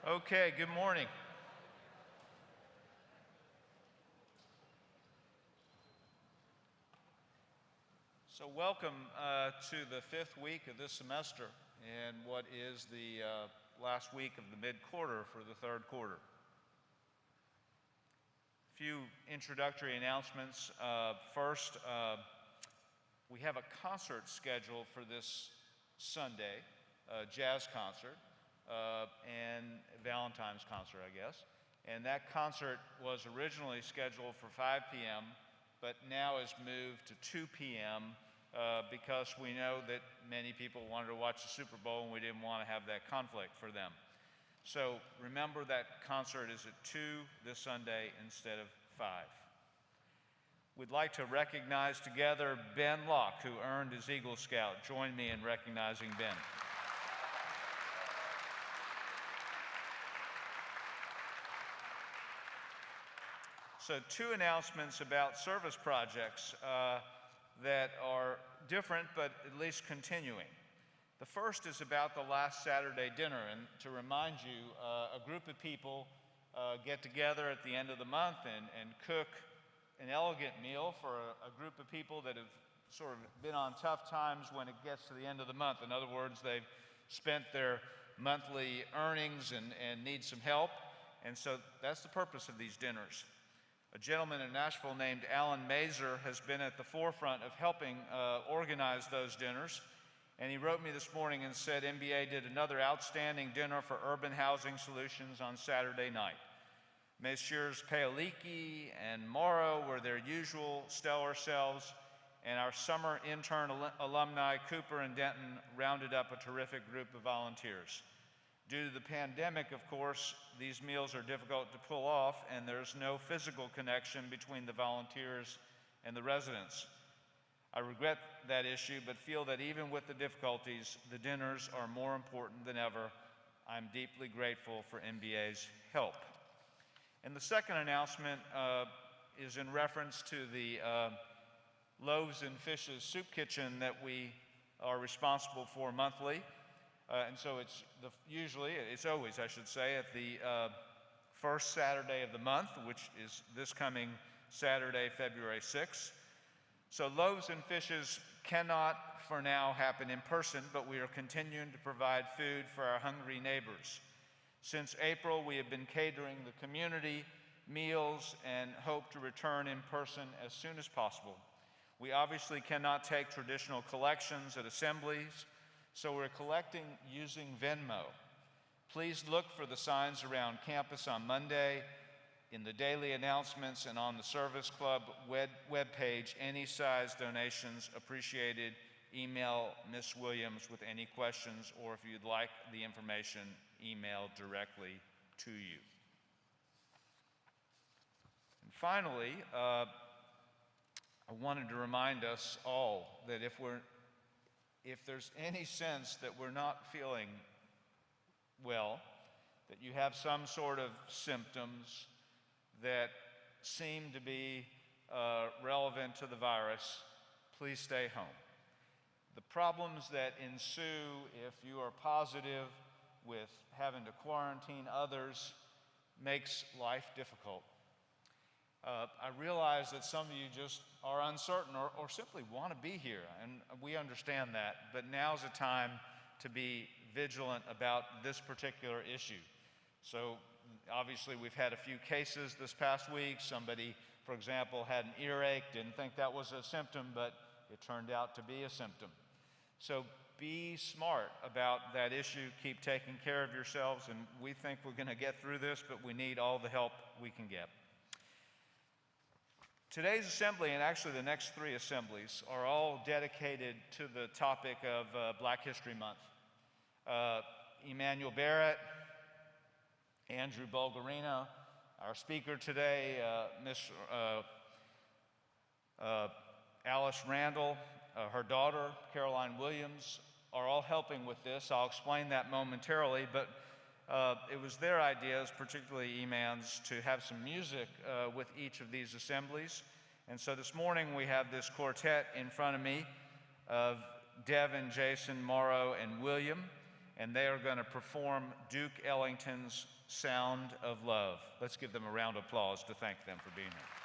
Okay, good morning. So welcome to the fifth week of this semester and what is the last week of the mid-quarter for the third quarter. A few introductory announcements. First, we have a concert scheduled for this Sunday, a jazz concert. And Valentine's concert, I guess. And that concert was originally scheduled for 5 p.m., but now is moved to 2 p.m. Because we know that many people wanted to watch the Super Bowl and we didn't want to have that conflict for them. So remember that concert is at 2 this Sunday instead of 5. We'd like to recognize together Ben Locke, who earned his Eagle Scout. Join me in recognizing Ben. So two announcements about service projects that are different but at least continuing. The first is about the last Saturday dinner, and to remind you, a group of people get together at the end of the month and cook an elegant meal for a group of people that have sort of been on tough times when it gets to the end of the month. In other words, they've spent their monthly earnings and need some help, and so that's the purpose of these dinners. A gentleman in Nashville named Alan Mazer has been at the forefront of helping organize those dinners. And he wrote me this morning and said MBA did another outstanding dinner for urban housing solutions on Saturday night. Messrs. Paoliki and Morrow were their usual stellar selves, and our summer intern alumni, Cooper and Denton, rounded up a terrific group of volunteers. Due to the pandemic, of course, these meals are difficult to pull off, and there's no physical connection between the volunteers and the residents. I regret that issue, but feel that even with the difficulties, the dinners are more important than ever. I'm deeply grateful for MBA's help. And the second announcement is in reference to the Loaves and Fishes Soup Kitchen that we are responsible for monthly. And so it's always, I should say, at the first Saturday of the month, which is this coming Saturday, February 6th. So Loaves and Fishes cannot, for now, happen in person, but we are continuing to provide food for our hungry neighbors. Since April, we have been catering the community meals and hope to return in person as soon as possible. We obviously cannot take traditional collections at assemblies, so we're collecting using Venmo. Please look for the signs around campus on Monday, in the daily announcements, and on the Service Club webpage. Any size donations appreciated. Email Ms. Williams with any questions, or if you'd like the information emailed directly to you. And finally, I wanted to remind us all that if there's any sense that we're not feeling well, that you have some sort of symptoms that seem to be relevant to the virus, please stay home. The problems that ensue if you are positive with having to quarantine others makes life difficult. I realize that some of you just are uncertain or simply want to be here, and we understand that, but now's the time to be vigilant about this particular issue. So obviously we've had a few cases this past week. Somebody, for example, had an earache, didn't think that was a symptom, but it turned out to be a symptom. So be smart about that issue, keep taking care of yourselves, and we think we're going to get through this, but we need all the help we can get. Today's assembly, and actually the next three assemblies, are all dedicated to the topic of Black History Month. Emmanuel Barrett, Andrew Bulgarino, our speaker today, Miss Alice Randall, her daughter, Caroline Williams, are all helping with this. I'll explain that momentarily, but it was their ideas, particularly Eman's, to have some music with each of these assemblies. And so this morning we have this quartet in front of me of Devin, Jason, Morrow, and William. and they are going to perform Duke Ellington's Sound of Love. Let's give them a round of applause to thank them for being here.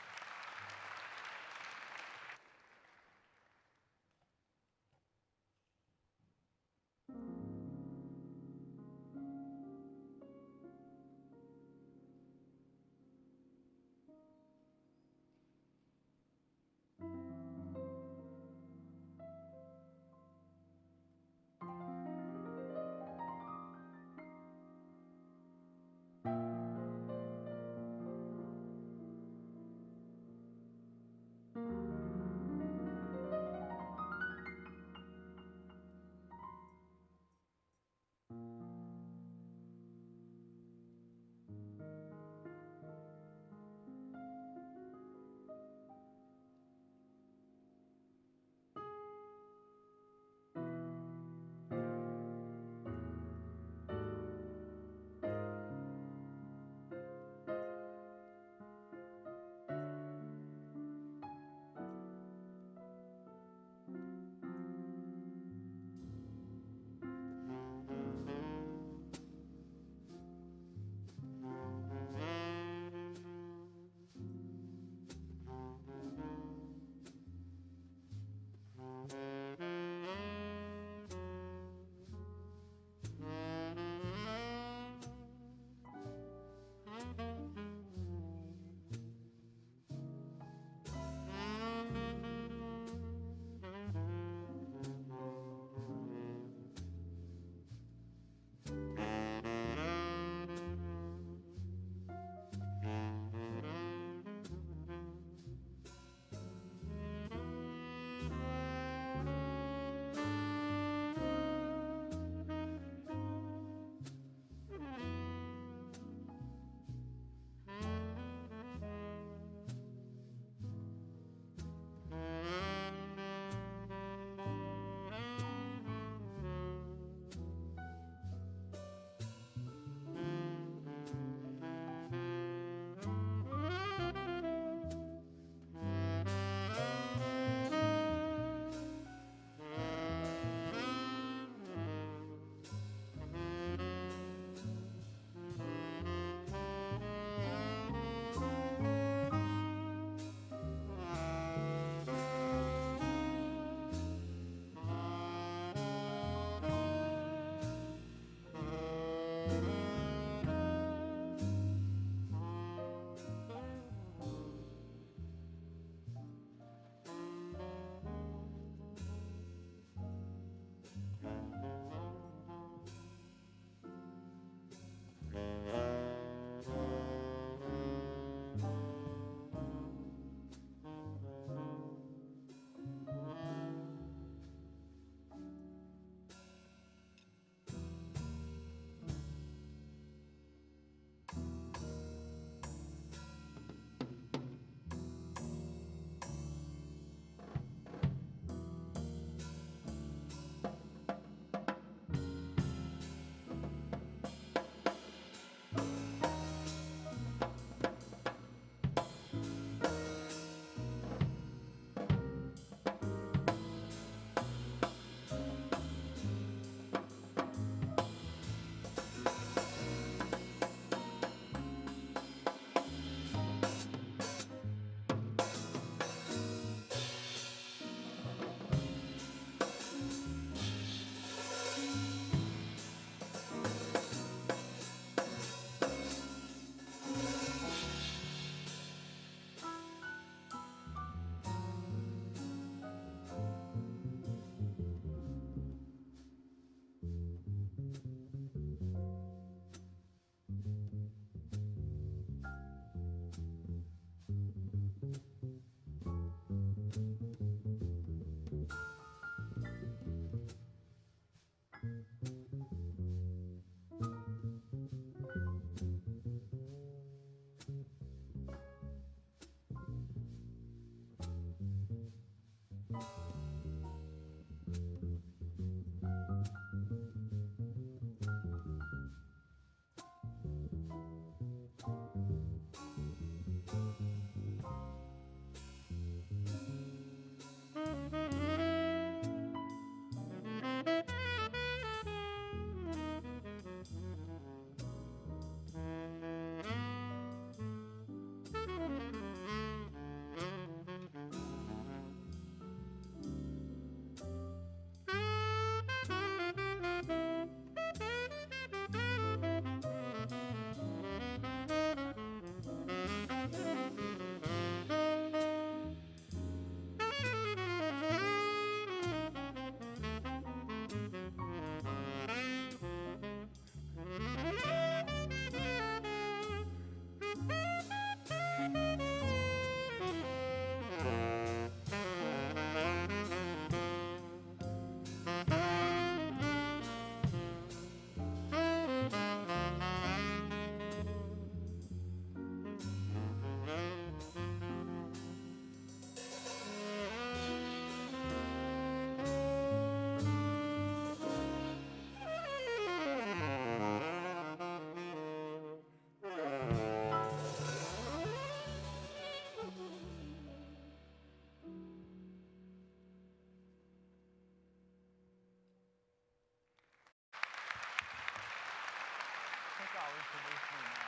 I'll introduce you now.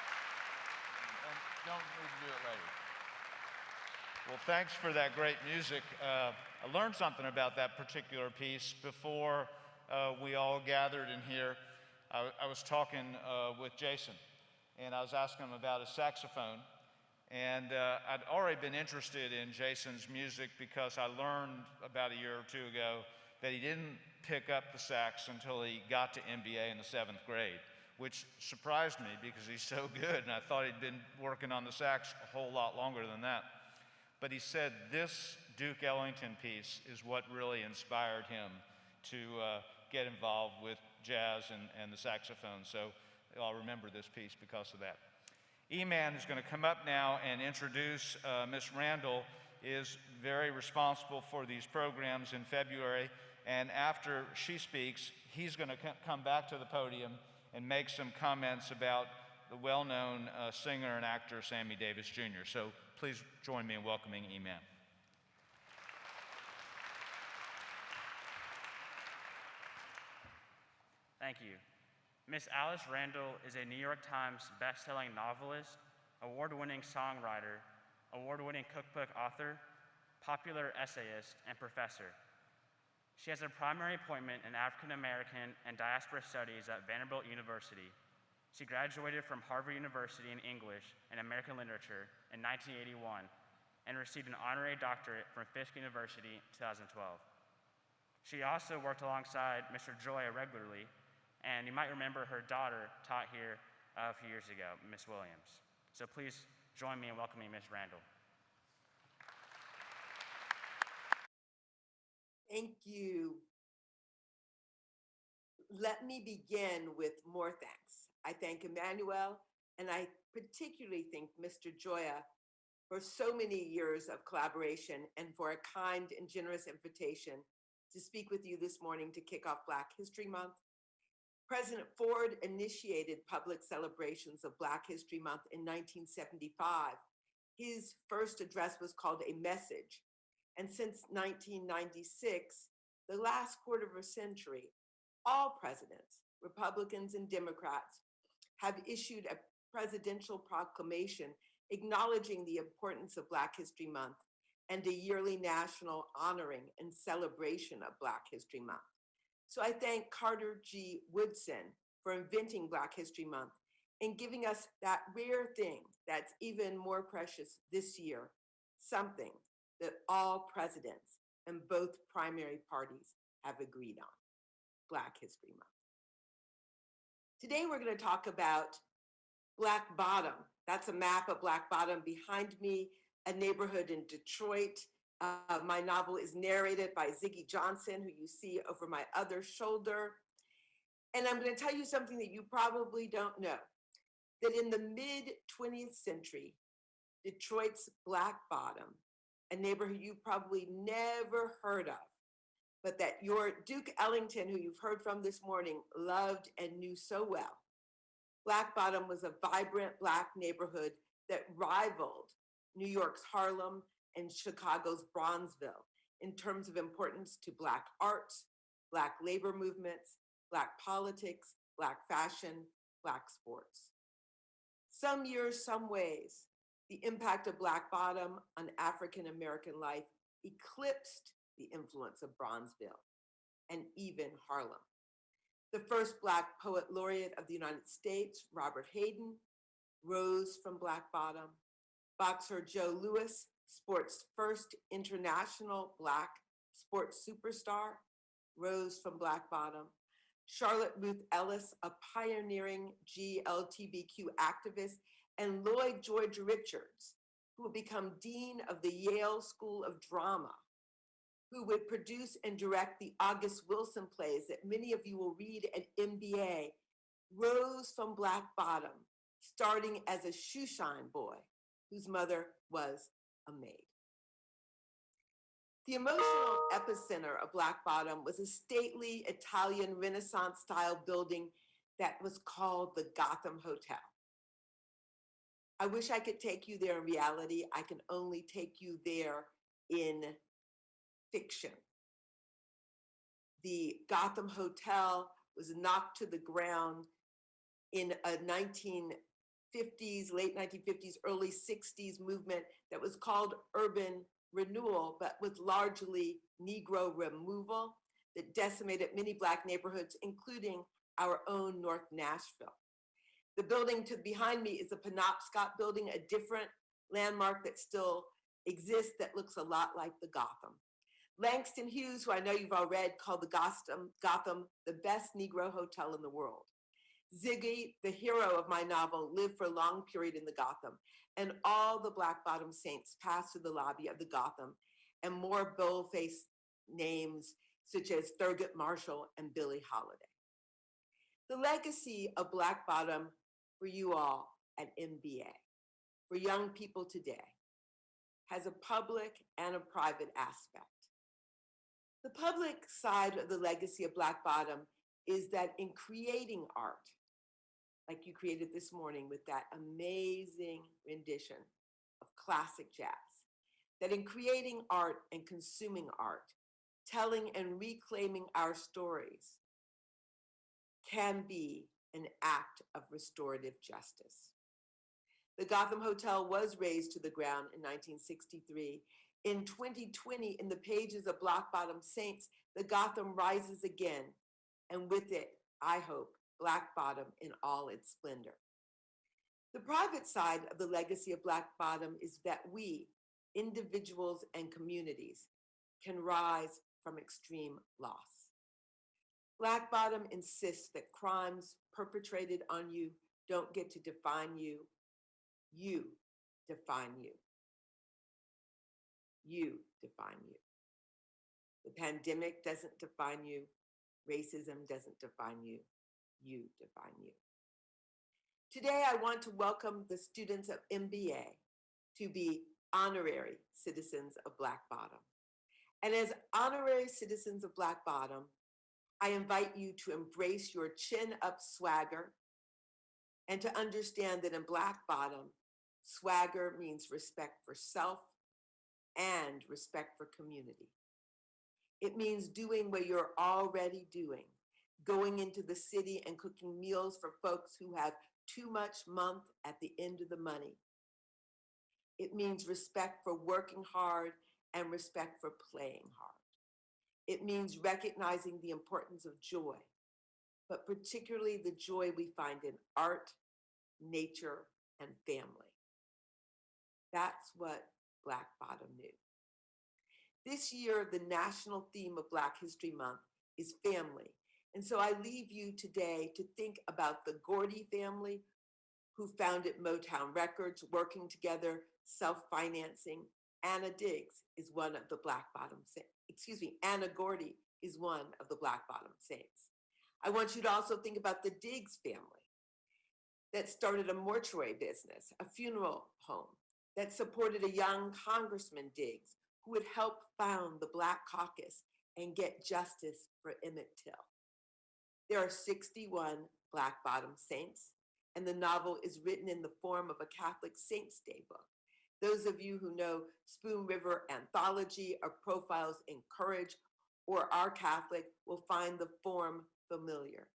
And don't need to do it later. Well, thanks for that great music. I learned something about that particular piece before we all gathered in here. I was talking with Jason, and I was asking him about his saxophone. And I'd already been interested in Jason's music because I learned about a year or two ago that he didn't pick up the sax until he got to MBA in the 7th grade, which surprised me because he's so good, and I thought he'd been working on the sax a whole lot longer than that. But he said this Duke Ellington piece is what really inspired him to get involved with jazz and the saxophone. So I'll remember this piece because of that. E-Man is going to come up now and introduce Miss Randall, is very responsible for these programs in February, and after she speaks, he's going to come back to the podium and make some comments about the well-known singer and actor Sammy Davis Jr. So please join me in welcoming E-Man. Thank you. Miss Alice Randall is a New York Times best-selling novelist, award-winning songwriter, award-winning cookbook author, popular essayist, and professor. She has a primary appointment in African American and Diaspora Studies at Vanderbilt University. She graduated from Harvard University in English and American Literature in 1981 and received an honorary doctorate from Fisk University in 2012. She also worked alongside Mr. Joya regularly, and you might remember her daughter taught here a few years ago, Miss Williams. So please join me in welcoming Miss Randall. Thank you. Let me begin with more thanks. I thank Emmanuel, and I particularly thank Mr. Joya for so many years of collaboration and for a kind and generous invitation to speak with you this morning to kick off Black History Month. President Ford initiated public celebrations of Black History Month in 1975. His first address was called A Message. And since 1996, the last quarter of a century, all presidents, Republicans and Democrats, have issued a presidential proclamation acknowledging the importance of Black History Month and a yearly national honoring and celebration of Black History Month. So I thank Carter G. Woodson for inventing Black History Month and giving us that rare thing that's even more precious this year, something that all presidents and both primary parties have agreed on, Black History Month. Today we're going to talk about Black Bottom. That's a map of Black Bottom behind me, a neighborhood in Detroit. My novel is narrated by Ziggy Johnson, who you see over my other shoulder. And I'm going to tell you something that you probably don't know, that in the mid-20th century, Detroit's Black Bottom, a neighborhood you probably never heard of, but that your Duke Ellington, who you've heard from this morning, loved and knew so well. Black Bottom was a vibrant Black neighborhood that rivaled New York's Harlem and Chicago's Bronzeville in terms of importance to Black arts, Black labor movements, Black politics, Black fashion, Black sports. Some years, some ways, the impact of Black Bottom on African American life eclipsed the influence of Bronzeville and even Harlem. The first Black poet laureate of the United States, Robert Hayden, rose from Black Bottom. Boxer Joe Louis, sport's first international Black sports superstar, rose from Black Bottom. Charlotte Ruth Ellis, a pioneering GLTBQ activist, and Lloyd George Richards, who would become dean of the Yale School of Drama, who would produce and direct the August Wilson plays that many of you will read at MBA, rose from Black Bottom, starting as a shoeshine boy whose mother was a maid. The emotional epicenter of Black Bottom was a stately Italian Renaissance-style building that was called the Gotham Hotel. I wish I could take you there in reality. I can only take you there in fiction. The Gotham Hotel was knocked to the ground in a 1950s, late 1950s, early 60s movement that was called urban renewal, but was largely Negro removal that decimated many Black neighborhoods, including our own North Nashville. The building behind me is the Penobscot building, a different landmark that still exists that looks a lot like the Gotham. Langston Hughes, who I know you've all read, called the Gotham the best Negro hotel in the world. Ziggy, the hero of my novel, lived for a long period in the Gotham, and all the Black Bottom Saints passed through the lobby of the Gotham, and more bold-faced names such as Thurgood Marshall and Billie Holiday. The legacy of Black Bottom for you all at MBA, for young people today, has a public and a private aspect. The public side of the legacy of Black Bottom is that in creating art, like you created this morning with that amazing rendition of classic jazz, that in creating art and consuming art, telling and reclaiming our stories can be an act of restorative justice. The Gotham Hotel was razed to the ground in 1963. In 2020, in the pages of Black Bottom Saints, the Gotham rises again, and with it, I hope, Black Bottom in all its splendor. The private side of the legacy of Black Bottom is that we, individuals and communities, can rise from extreme loss. Black Bottom insists that crimes perpetrated on you don't get to define you. You define you. You define you. The pandemic doesn't define you. Racism doesn't define you. You define you. Today, I want to welcome the students of MBA to be honorary citizens of Black Bottom. And as honorary citizens of Black Bottom, I invite you to embrace your chin up swagger and to understand that in Black Bottom, swagger means respect for self and respect for community. It means doing what you're already doing, going into the city and cooking meals for folks who have too much month at the end of the money. It means respect for working hard and respect for playing hard. It means recognizing the importance of joy, but particularly the joy we find in art, nature, and family. That's what Black Bottom knew. This year, the national theme of Black History Month is family. And so I leave you today to think about the Gordy family who founded Motown Records, working together, self-financing. Anna Diggs is one of the Black Bottom Saints. Anna Gordy is one of the Black Bottom Saints. I want you to also think about the Diggs family that started a mortuary business, a funeral home, that supported a young Congressman Diggs who would help found the Black Caucus and get justice for Emmett Till. There are 61 Black Bottom Saints, and the novel is written in the form of a Catholic Saints Day book. Those of you who know Spoon River Anthology or Profiles in Courage or Our Catholic will find the form familiar.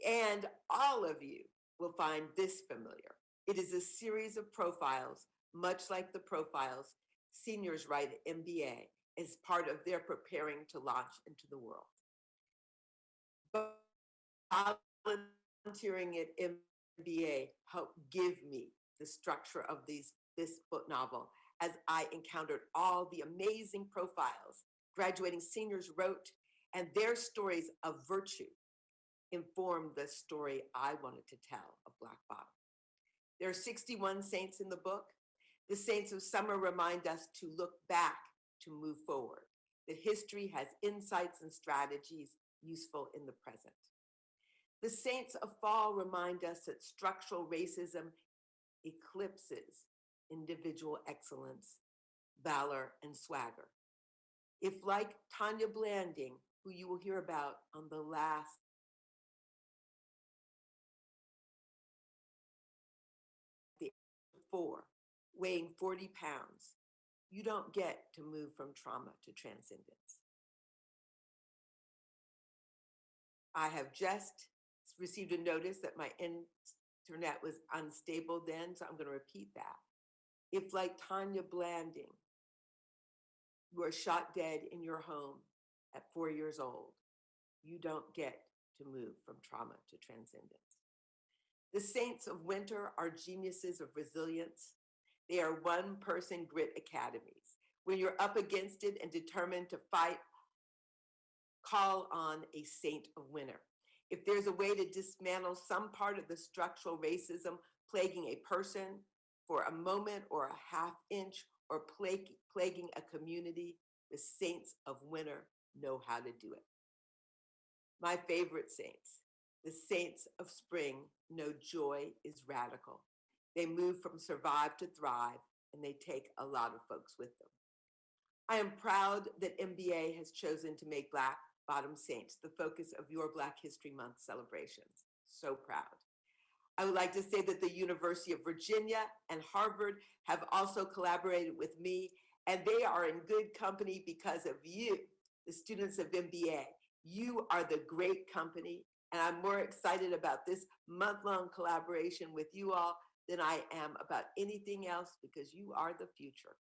And all of you will find this familiar. It is a series of profiles, much like the profiles seniors write at MBA as part of their preparing to launch into the world. But volunteering at MBA helped give me the structure of this book novel as I encountered all the amazing profiles graduating seniors wrote, and their stories of virtue informed the story I wanted to tell of Black Bottom. There are 61 saints in the book. The saints of summer remind us to look back to move forward. That history has insights and strategies useful in the present. The saints of fall remind us that structural racism eclipses individual excellence, valor, and swagger. If, like Tanya Blanding, who you will hear about on the last the age of 4, weighing 40 pounds, you don't get to move from trauma to transcendence. I have just received a notice that my internet was unstable then, so I'm going to repeat that. If, like Tanya Blanding, you are shot dead in your home at 4 years old, you don't get to move from trauma to transcendence. The saints of winter are geniuses of resilience. They are one-person grit academies. When you're up against it and determined to fight, call on a saint of winter. If there's a way to dismantle some part of the structural racism plaguing a person for a moment or a half inch or plaguing a community, the saints of winter know how to do it. My favorite saints, the saints of spring, know joy is radical. They move from survive to thrive, and they take a lot of folks with them. I am proud that MBA has chosen to make Black Bottom Saints the focus of your Black History Month celebrations. So proud. I would like to say that the University of Virginia and Harvard have also collaborated with me, and they are in good company because of you, the students of MBA. You are the great company, and I'm more excited about this month-long collaboration with you all than I am about anything else because you are the future.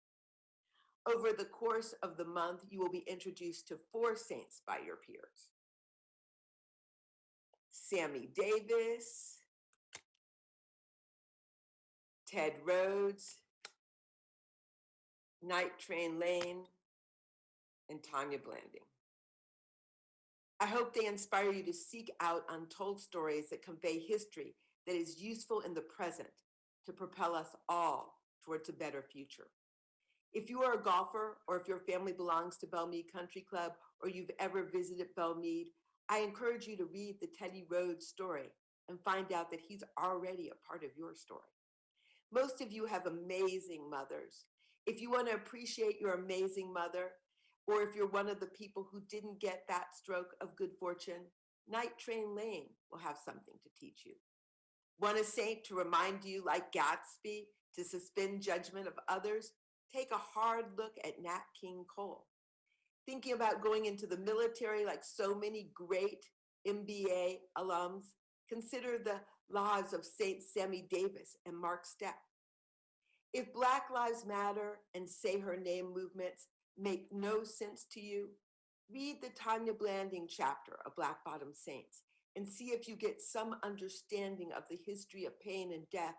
Over the course of the month, you will be introduced to 4 saints by your peers. Sammy Davis, Ted Rhodes, Night Train Lane, and Tanya Blanding. I hope they inspire you to seek out untold stories that convey history that is useful in the present to propel us all towards a better future. If you are a golfer, or if your family belongs to Belmead Country Club, or you've ever visited Belmead, I encourage you to read the Teddy Rhodes story and find out that he's already a part of your story. Most of you have amazing mothers. If you want to appreciate your amazing mother, or if you're one of the people who didn't get that stroke of good fortune, Night Train Lane will have something to teach you. Want a saint to remind you, like Gatsby, to suspend judgment of others? Take a hard look at Nat King Cole. Thinking about going into the military like so many great MBA alums, consider the lives of Saint Sammy Davis and Mark Stepp. If Black Lives Matter and Say Her Name movements make no sense to you, read the Tanya Blanding chapter of Black Bottom Saints and see if you get some understanding of the history of pain and death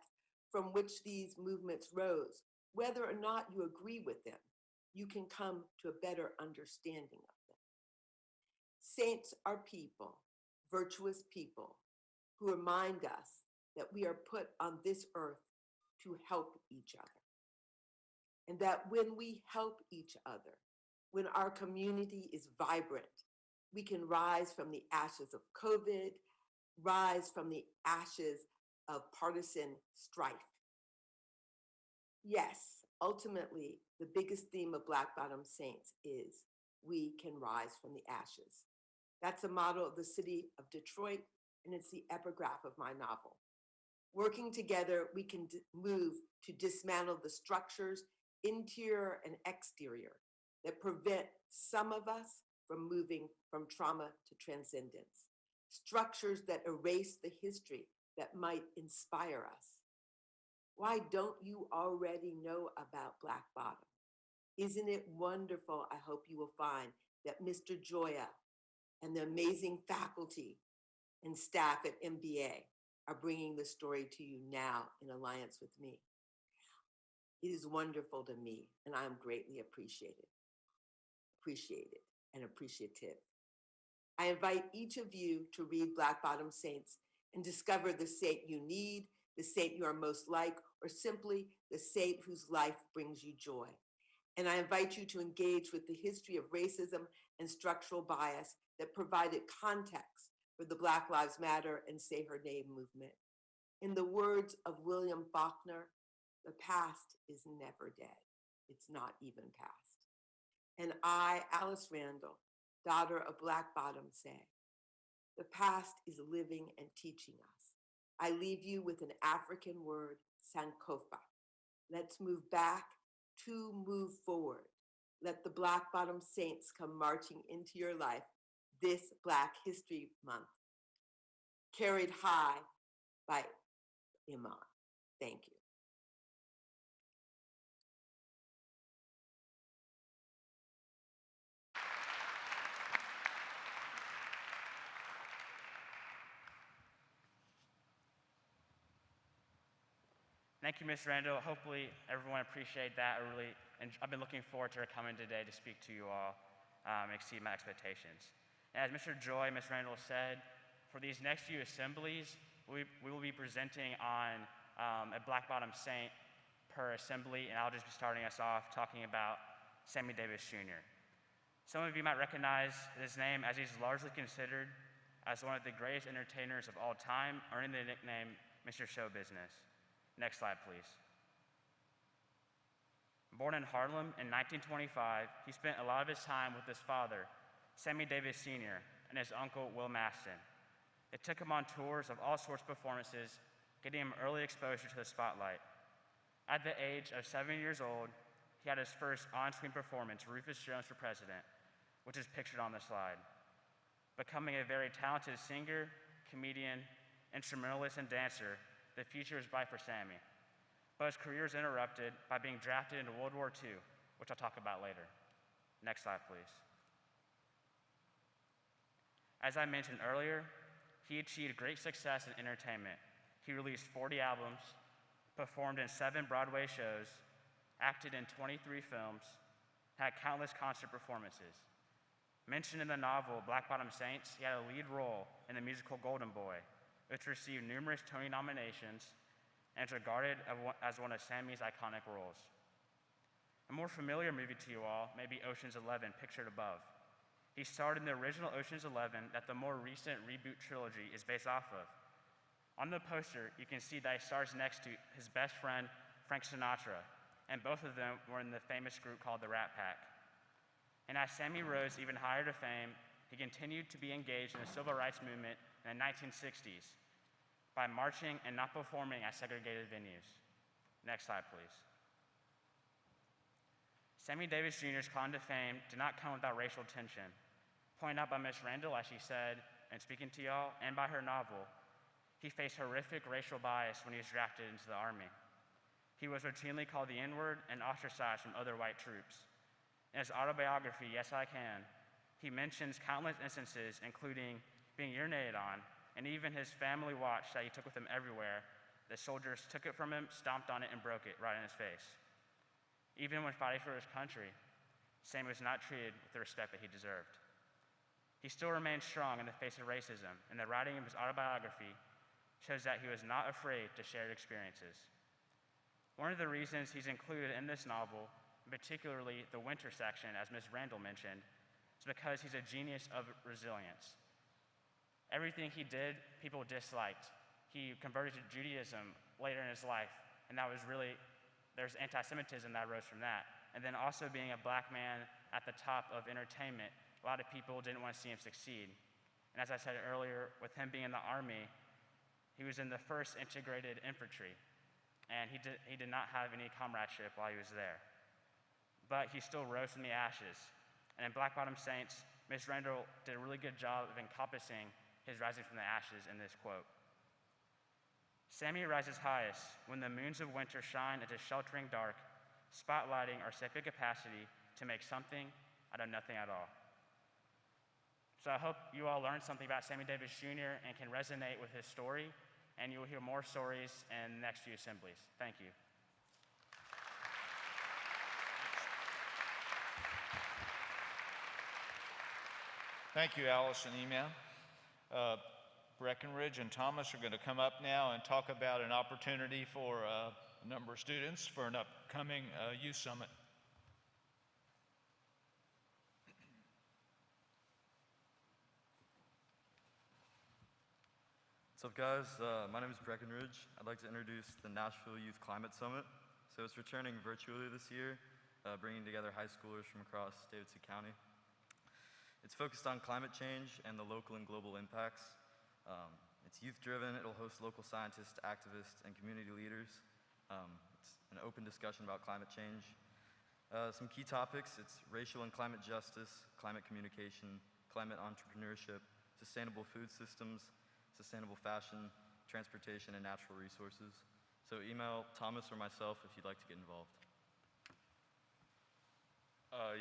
from which these movements rose. Whether or not you agree with them, you can come to a better understanding of them. Saints are people, virtuous people, who remind us that we are put on this earth to help each other. And that when we help each other, when our community is vibrant, we can rise from the ashes of COVID, rise from the ashes of partisan strife. Yes, ultimately, the biggest theme of Black Bottom Saints is we can rise from the ashes. That's a motto of the city of Detroit, and it's the epigraph of my novel. Working together, we can move to dismantle the structures, interior and exterior, that prevent some of us from moving from trauma to transcendence. Structures that erase the history that might inspire us. Why don't you already know about Black Bottom? Isn't it wonderful? I hope you will find that Mr. Joya and the amazing faculty and staff at MBA are bringing the story to you now in alliance with me. It is wonderful to me, and I am greatly appreciated and appreciative. I invite each of you to read Black Bottom Saints and discover the saint you need, the saint you are most like, or simply the saint whose life brings you joy. And I invite you to engage with the history of racism and structural bias that provided context for the Black Lives Matter and Say Her Name movement. In the words of William Faulkner, the past is never dead. It's not even past. And I, Alice Randall, daughter of Black Bottom, say, the past is living and teaching us. I leave you with an African word, Sankofa. Let's move back to move forward. Let the Black Bottom Saints come marching into your life this Black History Month. carried high by Iman. Thank you. Thank you, Ms. Randall. Hopefully everyone appreciated that. I've been looking forward to her coming today to speak to you all and exceed my expectations. As Mr. Joy, Ms. Randall said, for these next few assemblies, we will be presenting on a Black Bottom Saint per assembly, and I'll just be starting us off talking about Sammy Davis Jr. Some of you might recognize his name as he's largely considered as one of the greatest entertainers of all time, earning the nickname Mr. Show Business. Next slide, please. Born in Harlem in 1925, he spent a lot of his time with his father, Sammy Davis Sr., and his uncle, Will Maston. They took him on tours of all sorts of performances, getting him early exposure to the spotlight. At the age of 7 years old, he had his first on-screen performance, Rufus Jones for President, which is pictured on the slide. Becoming a very talented singer, comedian, instrumentalist, and dancer, the future is bright for Sammy. But his career is interrupted by being drafted into World War II, which I'll talk about later. Next slide, please. As I mentioned earlier, he achieved great success in entertainment. He released 40 albums, performed in 7 Broadway shows, acted in 23 films, had countless concert performances. Mentioned in the novel Black Bottom Saints, he had a lead role in the musical Golden Boy, which received numerous Tony nominations and is regarded as one of Sammy's iconic roles. A more familiar movie to you all may be Ocean's 11, pictured above. He starred in the original Ocean's 11 that the more recent reboot trilogy is based off of. On the poster, you can see that he stars next to his best friend, Frank Sinatra, and both of them were in the famous group called the Rat Pack. And as Sammy rose even higher to fame, he continued to be engaged in the civil rights movement in the 1960s by marching and not performing at segregated venues. Next slide, please. Sammy Davis Jr.'s climb to fame did not come without racial tension. Pointed out by Ms. Randall, as she said, and speaking to y'all, and by her novel, he faced horrific racial bias when he was drafted into the Army. He was routinely called the N-word and ostracized from other white troops. In his autobiography, Yes, I Can, he mentions countless instances, including being urinated on, and even his family watch that he took with him everywhere. The soldiers took it from him, stomped on it, and broke it right in his face. Even when fighting for his country, Sammy was not treated with the respect that he deserved. He still remained strong in the face of racism, and the writing of his autobiography shows that he was not afraid to share his experiences. One of the reasons he's included in this novel, particularly the winter section, as Ms. Randall mentioned, is because he's a genius of resilience. Everything he did, people disliked. He converted to Judaism later in his life, and that was really, there's anti-Semitism that arose from that. And then also being a black man at the top of entertainment, a lot of people didn't want to see him succeed. And as I said earlier, with him being in the Army, he was in the 1st Integrated Infantry, and he did not have any comradeship while he was there. But he still rose from the ashes. And in Black Bottom Saints, Ms. Randall did a really good job of encompassing his rising from the ashes in this quote. Sammy rises highest when the moons of winter shine into sheltering dark, spotlighting our sacred capacity to make something out of nothing at all. So I hope you all learned something about Sammy Davis Jr. and can resonate with his story, and you will hear more stories in the next few assemblies. Thank you. Thank you, Alice and Eman. Breckenridge and Thomas are going to come up now and talk about an opportunity for a number of students for an upcoming youth summit. What's up, guys? My name is Breckenridge. I'd like to introduce the Nashville Youth Climate Summit. So it's returning virtually this year, bringing together high schoolers from across Davidson County. It's focused on climate change and the local and global impacts. It's youth-driven. It'll host local scientists, activists, and community leaders. It's an open discussion about climate change. Some key topics: it's racial and climate justice, climate communication, climate entrepreneurship, sustainable food systems, sustainable fashion, transportation, and natural resources. So email Thomas or myself if you'd like to get involved.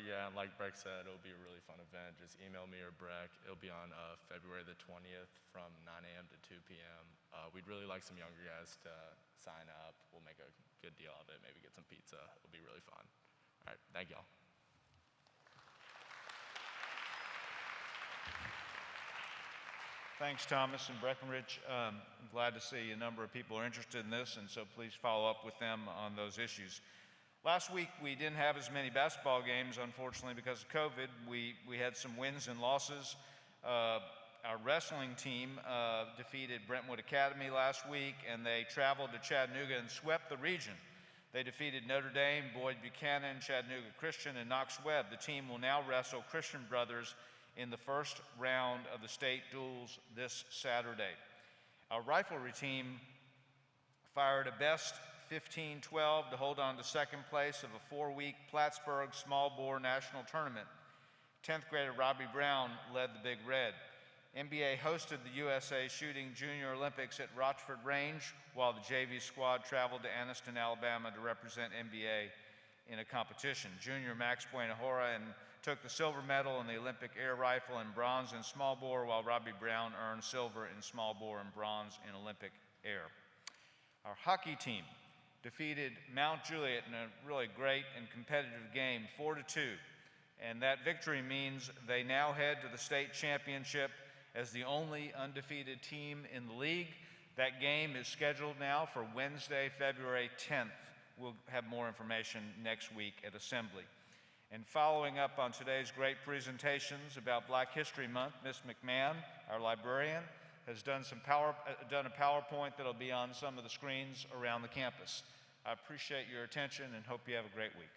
Yeah, and like Breck said, it'll be a really fun event. Just email me or Breck. It'll be on February the 20th from 9 a.m. to 2 p.m. We'd really like some younger guys to sign up. We'll make a good deal of it, maybe get some pizza. It'll be really fun. All right, thank y'all. Thanks, Thomas and Breckenridge. I'm glad to see a number of people are interested in this, and so please follow up with them on those issues. Last week, we didn't have as many basketball games, unfortunately, because of COVID. We had some wins and losses. Our wrestling team defeated Brentwood Academy last week, and they traveled to Chattanooga and swept the region. They defeated Notre Dame, Boyd Buchanan, Chattanooga Christian, and Knox Webb. The team will now wrestle Christian Brothers in the first round of the state duels this Saturday. Our riflery team fired a best 15-12 to hold on to second place of a 4-week Plattsburgh small bore national tournament. 10th grader Robbie Brown led the Big Red. NBA hosted the USA Shooting Junior Olympics at Rochford Range, while the JV squad traveled to Anniston, Alabama to represent NBA in a competition. Junior Max Buenahora took the silver medal in the Olympic air rifle and bronze in small bore, while Robbie Brown earned silver in small bore and bronze in Olympic air. Our hockey team defeated Mount Juliet in a really great and competitive game, 4-2. And that victory means they now head to the state championship as the only undefeated team in the league. That game is scheduled now for Wednesday, February 10th. We'll have more information next week at Assembly. And following up on today's great presentations about Black History Month, Ms. McMahon, our librarian, has done a PowerPoint that'll be on some of the screens around the campus. I appreciate your attention and hope you have a great week.